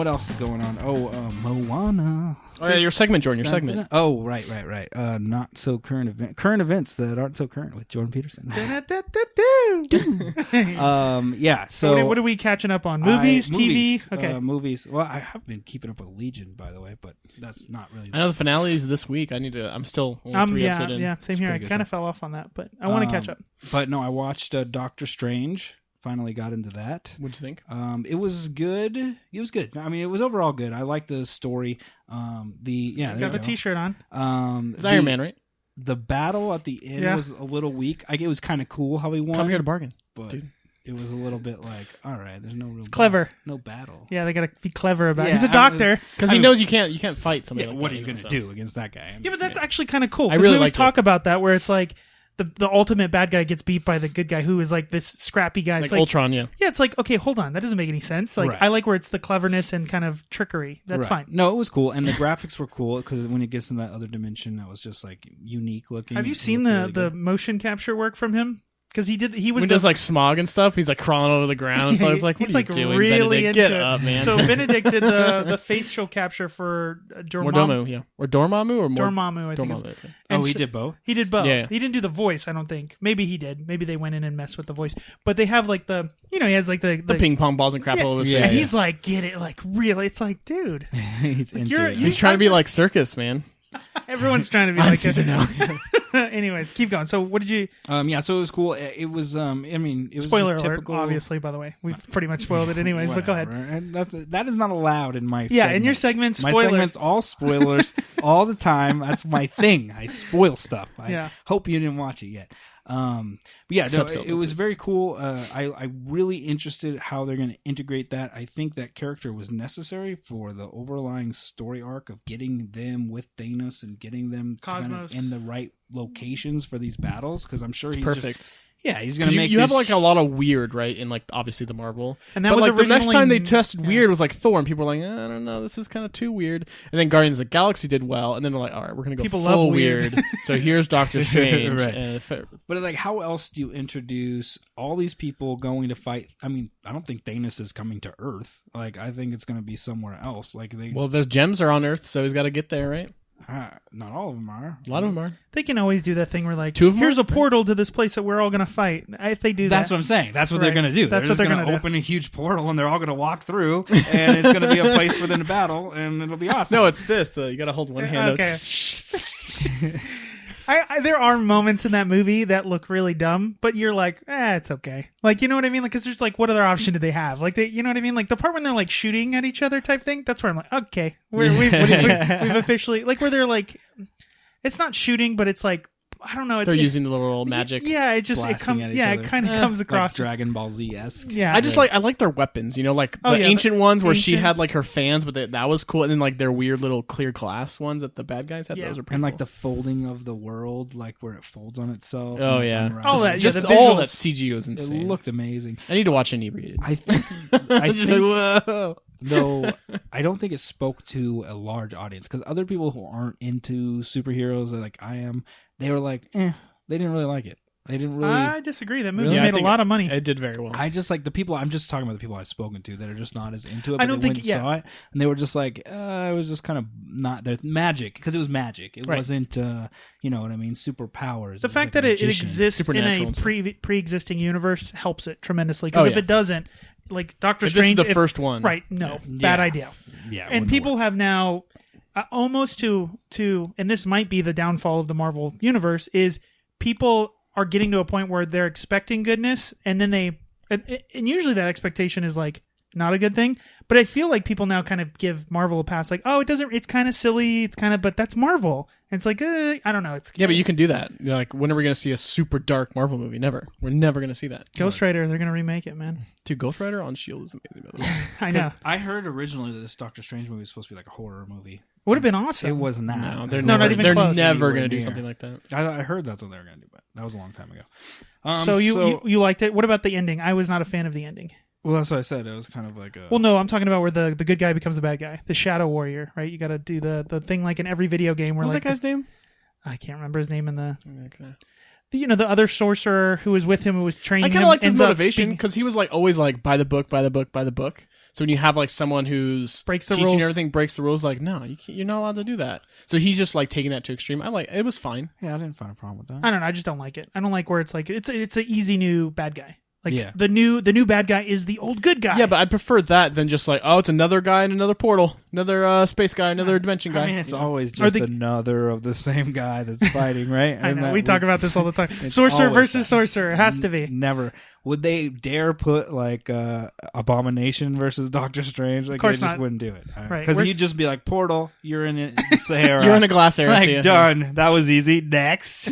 What else is going on? Moana. Oh, yeah, your segment, Jordan. Your segment. Oh, right. Not so current events that aren't so current with Jordan Peterson. Yeah. So what are we catching up on? Movies, TV. Okay. Movies. Well, I have been keeping up with Legion, by the way, but that's not really. I know the finale is this week. I'm still only 3 episodes in. Yeah, same here. I kind of fell off on that, but I want to catch up. But no, I watched Doctor Strange. Finally got into that. What'd you think? It was good. It was good. I mean, it was overall good. I liked the story. Got the T-shirt on. It's Iron Man, right? The battle at the end was a little weak. It was kind of cool how he won. Come here to bargain, but dude. It was a little bit like, all right, there's no real. It's clever. No battle. Yeah, they got to be clever about it. He's a doctor. Because he knows you can't fight somebody. Yeah, like what that, are you going to do against that guy? Yeah, but that's actually kind of cool. I really we always liked talk about that, where it's like the ultimate bad guy gets beat by the good guy who is like this scrappy guy. It's like Ultron, yeah. Yeah, it's like, okay, hold on. That doesn't make any sense. Like, Right. I like where it's the cleverness and kind of trickery. That's fine. No, it was cool. And the graphics were cool because when it gets in that other dimension, that was just like unique looking. Have you seen the motion capture work from him? Because he was when he does like smog and stuff, he's like crawling over the ground. So I was like, what he's are you doing, really Benedict? into Get up, man. So Benedict did the facial capture for Mordomo, yeah. Or Dormammu or Dormammu, I think. Dormammu, okay. And he did both? He did both. Yeah. He didn't do the voice, I don't think. Maybe he did. Maybe they went in and messed with the voice. But they have like he has like the ping pong balls and crap all over his face. He's like, get it, like really. It's like, dude. He's like, into it. He's trying to be like Circus, man. Everyone's trying to be like it. Anyways, keep going. So what did you... so it was cool. It was, it was spoiler typical... alert, obviously, by the way. We've pretty much spoiled it anyways, but go ahead. And that is not allowed in my Yeah, segment. in your segment, spoiler. My segment's all spoilers all the time. That's my thing. I spoil stuff. I hope you didn't watch it yet. But yeah, no, it was very cool. I really interested how they're going to integrate that. I think that character was necessary for the overlying story arc of getting them with Thanos and getting them Cosmos in the right locations for these battles, because I'm sure he's perfect. He's going to make you have like a lot of weird, right? In like obviously the Marvel, and that but was like the next time they tested yeah. weird was like Thor, and people were like, I don't know, this is kind of too weird. And then Guardians of the Galaxy did well, and then they're like, all right, we're going to go people full love weird. So here's Doctor Strange. Right. But like, how else do you introduce all these people going to fight? I mean, I don't think Thanos is coming to Earth. Like, I think it's going to be somewhere else. Like well, those gems are on Earth, so he's got to get there, right? Not all of them are. A lot of them are. They can always do that thing where like, two of them here's a portal to this place that we're all going to fight. If they do that. That's what I'm saying. That's what they're going to do. That's they're what they're going to open a huge portal and they're all going to walk through and it's going to be a place for them to battle and it'll be awesome. No, it's this. You got to hold one hand okay. out. There are moments in that movie that look really dumb, but you're like, it's okay. Like, you know what I mean? Like, because there's like, what other option do they have? Like, you know what I mean? Like the part when they're like shooting at each other type thing. That's where I'm like, okay, we've officially like where they're like, it's not shooting, but it's like, I don't know. They're using the little magic. Yeah, it kind of comes across like Dragon Ball Z-esque. Yeah, I like their weapons. You know, like the ancient ones where she had like her fans, but that was cool. And then like their weird little clear glass ones that the bad guys had. Those are pretty and like cool. the folding of the world, like where it folds on itself. Oh yeah, all that. Just the all that CG was insane. It looked amazing. I need to watch inebriated. I think. Whoa. Though I don't think it spoke to a large audience, because other people who aren't into superheroes, like I am, they were like, they didn't really like it. They didn't really. I disagree. That movie made a lot of money. It did very well. I just like the people. I'm just talking about the people I've spoken to that are just not as into it. But I don't think saw it, and they were just like, it was just kind of not their magic, because it was magic. It wasn't, you know what I mean, superpowers. The fact that it exists in a pre-existing universe helps it tremendously. Because if it doesn't, like Doctor Strange, this is the first one, right? No, bad idea. Yeah, and people have now almost to, and this might be the downfall of the Marvel universe, is people are getting to a point where they're expecting goodness, and then and usually that expectation is like not a good thing. But I feel like people now kind of give Marvel a pass, like, it's kind of silly, but that's Marvel. And it's like, I don't know. But you can do that. You're like, when are we going to see a super dark Marvel movie? Never. We're never going to see that. Ghost Rider, they're going to remake it, man. Dude, Ghost Rider on S.H.I.E.L.D. is amazing, by the way. I know. I heard originally that this Doctor Strange movie was supposed to be like a horror movie. Would have been awesome. It was not. No, they're not even close. never going to do something like that. I heard that's what they were going to do, but that was a long time ago. So you liked it. What about the ending? I was not a fan of the ending. Well, that's what I said. It was kind of like a... Well, no, I'm talking about where the good guy becomes the bad guy. The Shadow Warrior, right? You got to do the thing like in every video game where What's like... that guy's name? I can't remember his name in the... Okay. The other sorcerer who was with him, who was training him... I kind of liked his motivation, because he was like always like, by the book, by the book, by the book. So when you have like someone who's breaks the teaching rules. everything, breaks the rules, like no, you're not allowed to do that. So he's just like taking that to extreme. It was fine. Yeah, I didn't find a problem with that. I don't know. I just don't like it. I don't like where it's like it's an easy new bad guy. Like Yeah. the new bad guy is the old good guy. Yeah, but I'd prefer that than just like, oh, it's another guy in another portal, another space guy, another dimension guy. I mean, it's always just another of the same guy that's fighting, right? I know. We talk about this all the time. Sorcerer versus sorcerer. It has to be. Never. Would they dare put like Abomination versus Doctor Strange? Like, of course they just not. wouldn't do it. Right. Because he'd just be like, Portal, you're in it, Sahara. You're in a glass area. Like, done. That was easy. Next.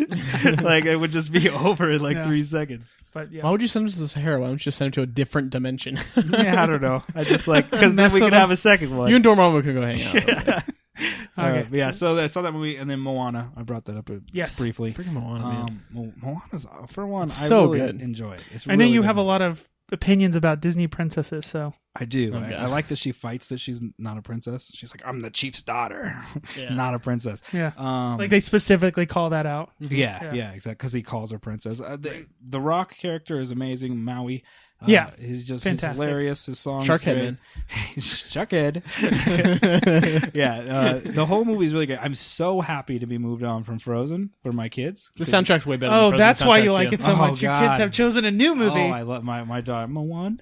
Like, it would just be over in like 3 seconds. But yeah. Why would you send him to the Sahara? Why don't you just send him to a different dimension? Yeah, I don't know. I just like, because then we could have a second one. You and Dormammu could go hang out. Okay. Yeah, so I saw that movie, and then Moana. I brought that up briefly. Freaking Moana, man. Moana's, for one, It's I so really good. enjoy it. It's I know really you good. have a lot of opinions about Disney princesses, so I do. Okay. I like that she fights that she's not a princess. She's like, I'm the chief's daughter, not a princess. yeah. Like They specifically call that out. yeah, exactly. Because he calls her princess. The Rock character is amazing. Maui. He's just he's hilarious. His songs Sharkhead, great. man. Sharkhead. The whole movie is really good. I'm so happy to be moved on from Frozen for my kids. The soundtrack's way better. Oh, than that's why you soundtrack, like too. it so much. Your kids God. have chosen a new movie. Oh, I love my daughter. Moana.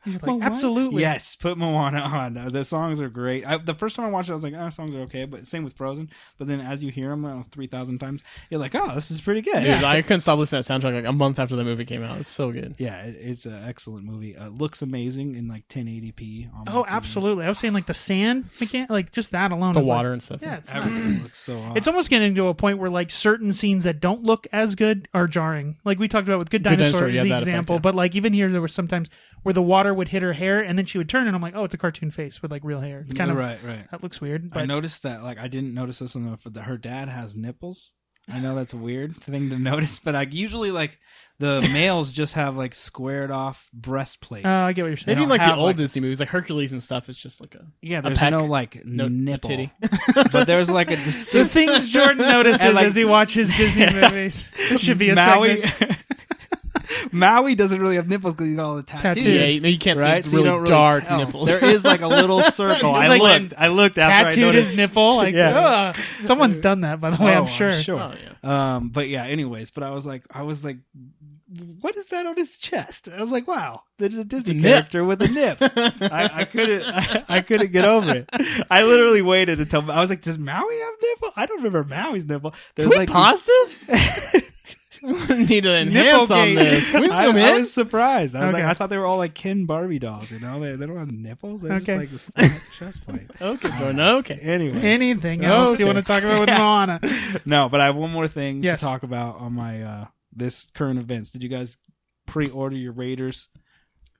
You're like, absolutely. Yes, put Moana on. The songs are great. The first time I watched it, I was like, oh, songs are okay. But same with Frozen. But then as you hear them 3,000 times, you're like, oh, this is pretty good. Dude, I couldn't stop listening to that soundtrack like a month after the movie came out. It was so good. Yeah, it's an excellent movie. Looks amazing in like 1080p. On Oh, TV. absolutely. I was saying like the sand mechanic, like just that alone. The is water like, and stuff. Yeah, it's Everything looks so hot. It's almost getting to a point where like certain scenes that don't look as good are jarring. Like we talked about with Good Dinosaur is the that example, effect, but like even here there were sometimes where the water would hit her hair and then she would turn and I'm like, oh, it's a cartoon face with like real hair. It's kind of right. that looks weird. But I noticed that. Like, I didn't notice this enough. Her dad has nipples. I know that's a weird thing to notice, but like usually like the males just have like squared off breastplate. I get what you're saying. Maybe like the have, old like- Disney movies, like Hercules and stuff. It's just like there's peck. no like No nipple, titty. but there's like a The distinct things Jordan notices And, like- as he watches Disney movies. This should be a Maui. segment. Maui doesn't really have nipples because he's got all the tattoos. Tattoos. Yeah, you can't Right? see. It's So you really don't really dark tell. nipples. There is like a little circle. I Like, looked after I Tattooed noticed. his nipple. Like, Yeah. someone's done that, by the way, Oh, I'm sure. Oh, yeah. But yeah, anyways, but I was like, what is that on his chest? I was like, wow, there's a Disney nip. character with a nip. I couldn't get over it. I literally waited until I was like, does Maui have nipple? I don't remember Maui's nipple. There's Can we pause this? Need to enhance on Nipplegate. this. Can we I zoom in? was surprised. I was Okay. like, I thought they were all like Ken Barbie dolls. You know, they don't have nipples. They're Okay. just like this flat chest plate. Okay, Jordan. Okay. Anyway, Anything else you Okay. want to talk about with Moana? no, but I have one more thing Yes. to talk about on my this current events. Did you guys pre-order your Raiders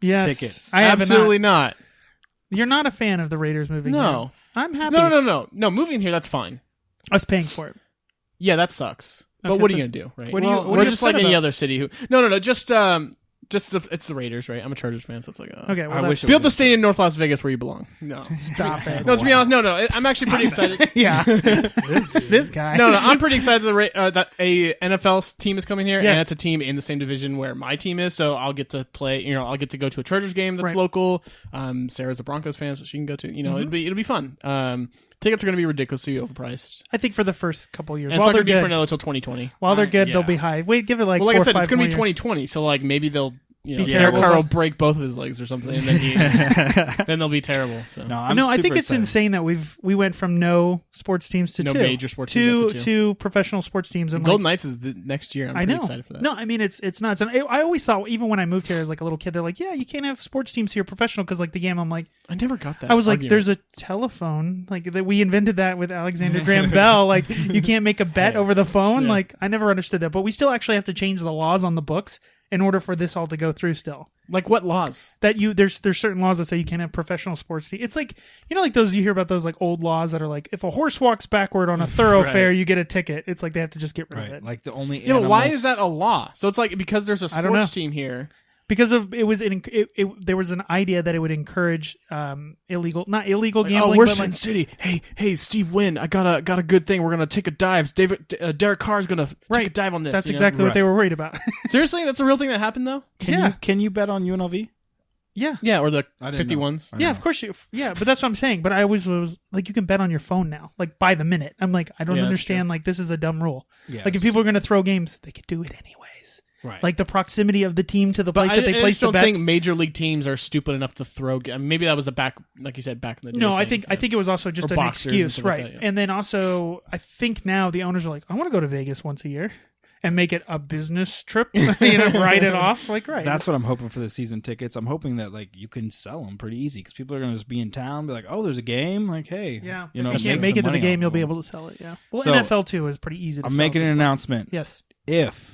Yes. tickets? I have Absolutely not. You're not a fan of the Raiders movie. No. I'm happy. No. Moving here, that's fine. I was paying for it. Yeah, that sucks. But Okay, what are you but gonna do, right? what are you- Well, what are we're you just like upset any about? other city who. No. Just it's the Raiders, right? I'm a Chargers fan, so it's like. Okay, well, I wish it Build the was- stadium in North Las Vegas where you belong. No. Stop it. No, to be honest, no. I'm actually pretty excited. Yeah. This guy. No, I'm pretty excited that a NFL team is coming here, Yeah. and it's a team in the same division where my team is. So I'll get to play. I'll get to go to a Chargers game that's Right. local. Sarah's a Broncos fan, so she can go to. It'll be fun. Tickets are going to be ridiculously overpriced. I think for the first couple years. And it's While not they're going to be for good, another till 2020. while they're good, yeah. they'll be high. Wait, give it like Well, like 4 I said, or it's 5 going to more be years. 2020. So like maybe they'll. Be Derek terrible. Carr will break both of his legs or something, and then then they'll be terrible. So No, I I'm know. I think super it's excited. insane that we went from no sports teams to No two, major sports teams to two professional sports teams, and Golden like, Knights is the next year. I'm I pretty know. excited for that. No, I mean it's nuts. And I always thought, even when I moved here as like a little kid, they're like, yeah, you can't have sports teams here professional because like the game. I'm like, I never got that. I was like, argument. there's a telephone like that. We invented that with Alexander Graham Bell. Like you can't make a bet over the phone. Yeah. Like I never understood that, but we still actually have to change the laws on the books in order for this all to go through still. Like what laws? That there's certain laws that say you can't have professional sports teams. It's like, like those, you hear about those like old laws that are like, if a horse walks backward on a thoroughfare, you get a ticket. It's like they have to just get rid of Right, it. like the only. Yeah, but why animals- is that a law? So it's like because there's a I don't know. sports team here. Because of there was an idea that it would encourage not illegal Like, gambling. we're but Sin like, City. Hey, Steve Wynn, I got a good thing. We're gonna take a dive. Derek Carr's gonna take a dive on this. That's you know? exactly what Right. they were worried about. Seriously, that's a real thing that happened though. Can you bet on UNLV? Yeah, or the 51s. Yeah, of course but that's what I'm saying. But I always was like, you can bet on your phone now, like by the minute. I'm like, I don't understand. Like, this is a dumb rule. Yeah, like if people are going to throw games, they could do it anyways. Right. Like the proximity of the team to the place that they place the bets. I don't think major league teams are stupid enough to throw. Maybe that was like you said, back in the day. No, I think it was also just an excuse, right? Like that, And then also, I think now the owners are like, I want to go to Vegas once a year and make it a business trip. Write it off. Like, right. That's what I'm hoping for the season tickets. I'm hoping that like you can sell them pretty easy because people are going to just be in town, be like, oh, there's a game. Like, hey, if you can't make it to the game, you'll be able to sell it. Yeah. Well, so, NFL too is pretty easy to sell. I'm making an announcement. Yes. If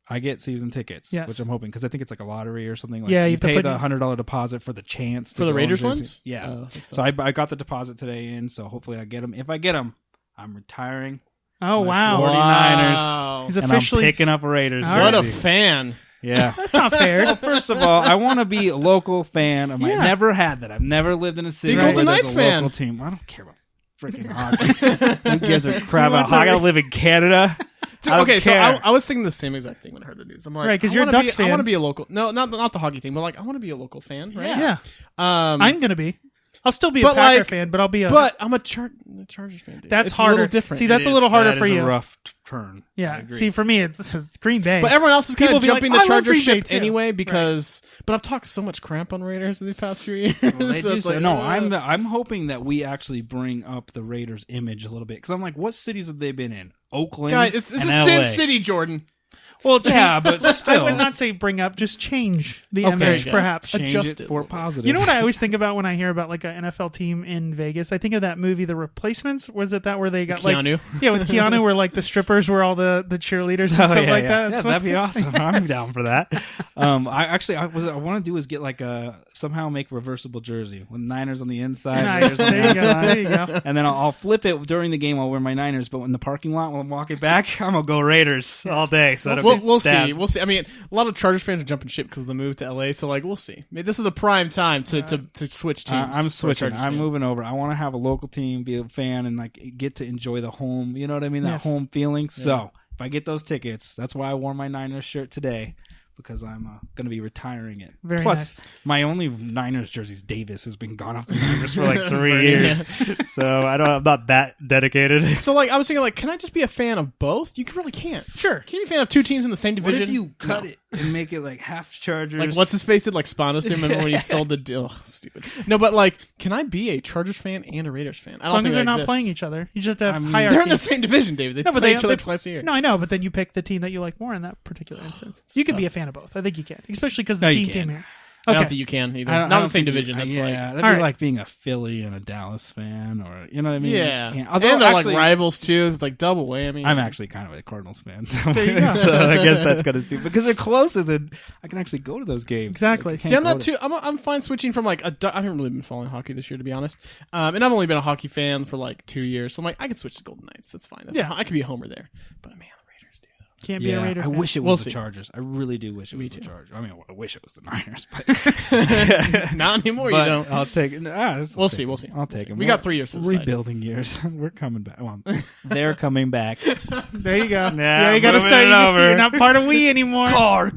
I get season tickets, which I'm hoping, because I think it's like a lottery or something. Like, yeah, you pay the $100 deposit for the chance to for the Raiders ones. Yeah, so I got the deposit today in, so hopefully I get them. If I get them, I'm retiring. Oh wow, 49ers. Wow. He's officially I'm picking up a Raiders. What a fan! Yeah, that's not fair. Well, first of all, I want to be a local fan. I've never had that. I've never lived in a city where Golden there's Knights a fan. local team. I don't care about freaking hockey. Who gives a crap about hockey? I gotta live in Canada. Okay, so I was thinking the same exact thing when I heard the news. I'm like, right, because you're a Ducks fan. I want to be a local. No, not the hockey thing, but like I want to be a local fan, right? Yeah. I'm gonna be. I'll still be a Packer fan, but I'll be a. But I'm a Chargers fan. Dude. That's it's harder. A little different. See, that's a little harder for you. A rough turn. Yeah. See, for me, it's Green Bay. But everyone else is kind of jumping the Chargers ship anyway because. Right. But I've talked so much crap on Raiders in the past few years. Well, they do so. No, I'm hoping that we actually bring up the Raiders image a little bit because I'm like, what cities have they been in? Oakland. God, it's a Sin City, Jordan. Well, yeah, but still. I would not say bring up, just change the image, perhaps. Adjust it for positive. You know what I always think about when I hear about like an NFL team in Vegas? I think of that movie, The Replacements. Was it that where they got Keanu? Yeah, with Keanu, where like the strippers were all the cheerleaders and stuff like that. Yeah, that'd be awesome. Yes. I'm down for that. I want to do is get like somehow make reversible jersey with Niners on the inside. Nice. There you go. And then I'll flip it during the game. I'll wear my Niners, but in the parking lot while I'm walking back, I'm gonna go Raiders all day. So we'll see. We'll see. I mean, a lot of Chargers fans are jumping ship because of the move to LA. So, like, we'll see. Maybe this is the prime time to switch teams. I'm switching. I'm moving over. I want to have a local team, be a fan, and like get to enjoy the home. You know what I mean? That home feeling. Yeah. So, if I get those tickets, that's why I wore my Niners shirt today. Because I'm going to be retiring it. Very Plus, nice. My only Niners jersey is Davis, who's been gone off the Niners for like 3 years. So I'm not that dedicated. So like I was thinking, like, can I just be a fan of both? You really can't. Sure. Can you be a fan of two teams in the same division? What if you cut it and make it like half Chargers? Like what's his face did like Spanos? Remember when he sold the deal? Stupid. No, but like, can I be a Chargers fan and a Raiders fan? As long as they're not playing each other, you just have hierarchy. They're in the same division, David. They play each other twice a year. No, I know, but then you pick the team that you like more in that particular instance. You could be a fan of both. I think you can. Especially because the team came here. Okay. I don't think you can either. Not in the same division. That's that'd be like being a Philly and a Dallas fan, or you know what I mean? Yeah. Although and they're actually, like rivals too. It's like double whammy. I'm actually kind of a Cardinals fan, there you go. So I guess that's kind of stupid because they're closest, and I can actually go to those games. Exactly. See, I'm not too. I'm fine switching from like I haven't really been following hockey this year, to be honest. And I've only been a hockey fan for like 2 years, so I'm like I could switch to Golden Knights. That's fine. I could be a homer there, but man. Can't be a Raider fan. I wish it was the Chargers. I really do wish it was the Chargers. I mean, I wish it was the Niners, but not anymore. You don't. I'll take it. We'll see. I'll take them. We got 3 years to decide. Rebuilding years. We're coming back. Well, they're coming back. There you go. Yeah, you got to start. You're not part of we anymore. Car.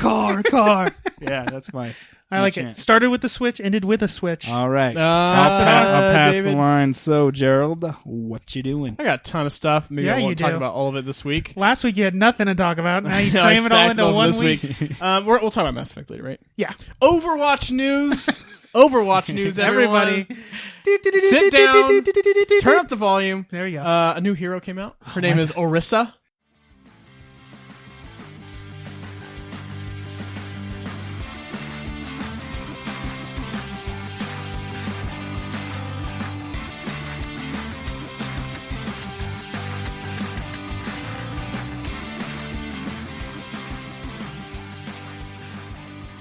Yeah, that's my. I like it. Started with the switch, ended with a switch. All right. I'll pass the line. So, Gerald, what you doing? I got a ton of stuff. Maybe I won't talk about all of it this week. Last week you had nothing to talk about. Now you cram it all into 1 week. We'll talk about Mass Effect later, right? Yeah. Overwatch news. Overwatch news, everybody. Sit down. Turn up the volume. There you go. A new hero came out. Her name is Orisa.